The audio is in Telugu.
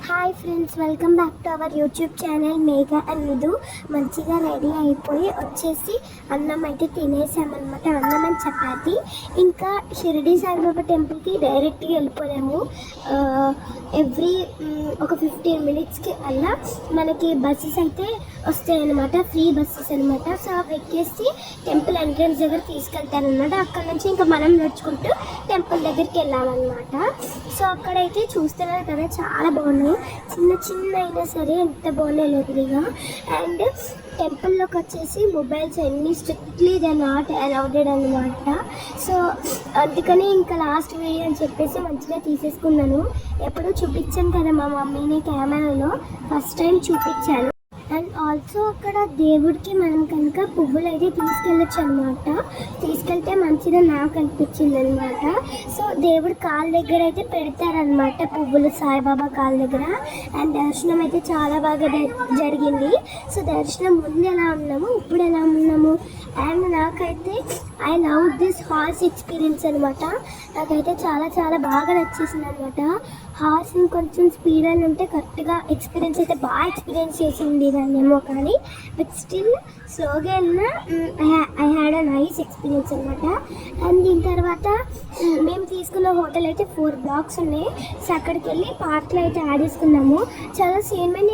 Hi friends, welcome back to our YouTube channel Megha and Vidhu. మంచిగా రెడీ అయిపోయి వచ్చేసి అన్నం అయితే తినేసామన్నమాట. అన్నం అండ్ చపాతి. ఇంకా షిరిడి సాయిబాబా టెంపుల్కి డైరెక్ట్గా వెళ్ళిపోయాము. ఎవ్రీ ఒక 15 minutesకి అలా మనకి బస్సెస్ అయితే వస్తాయన్నమాట, ఫ్రీ బస్సెస్ అనమాట. సో అవి ఎక్కేసి టెంపుల్ ఎంట్రన్స్ దగ్గర తీసుకెళ్తారనమాట. అక్కడ నుంచి ఇంకా మనం నడుచుకుంటూ టెంపుల్ దగ్గరికి వెళ్ళామన్నమాట. సో అక్కడైతే చూస్తున్నారు కదా, చాలా బాగున్నాయి. చిన్న చిన్న అయినా సరే ఎంత బాగున్నాయి లెవెల్గా. అండ్ టెంపుల్లోకి వచ్చేసి మొబైల్స్ అన్నీ స్ట్రిక్ట్లీ దే నాట్ అలౌడెడ్ అనమాట. సో అందుకని ఇంకా లాస్ట్ వీడియో అని చెప్పేసి మంచిగా తీసేసుకున్నాను. ఎప్పుడూ చూపించాను కదా మా మమ్మీని కెమెరాలో, ఫస్ట్ టైం చూపించాను. అండ్ ఆల్సో అక్కడ దేవుడికి మనం కనుక పువ్వులు అయితే తీసుకెళ్ళచ్చు అనమాట. తీసుకెళ్తే మంచిగా నాకు అనిపించింది అనమాట. సో దేవుడి కాళ్ళ దగ్గర అయితే పెడతారనమాట పువ్వులు, సాయిబాబా కాళ్ళ దగ్గర. అండ్ దర్శనం అయితే చాలా బాగా జరిగింది. సో దర్శనం ముందు ఎలా ఉన్నాము, ఇప్పుడు ఎలా ఉన్నాము. అండ్ నాకైతే I love this horse experience అనమాట. నాకైతే చాలా చాలా బాగా నచ్చేసింది అనమాట. హార్స్ కొంచెం స్పీడ్ అని ఉంటే కరెక్ట్గా ఎక్స్పీరియన్స్ అయితే బాగా ఎక్స్పీరియన్స్ చేసింది దాన్నేమో, కానీ బట్ స్టిల్ స్లోగా I had a nice experience అనమాట. అండ్ దీని తర్వాత మేము తీసుకున్న హోటల్ అయితే 4 blocks ఉన్నాయి. సో అక్కడికి వెళ్ళి పార్క్లో అయితే యాడ్ చేసుకున్నాము. చాలా సేమ్ అండ్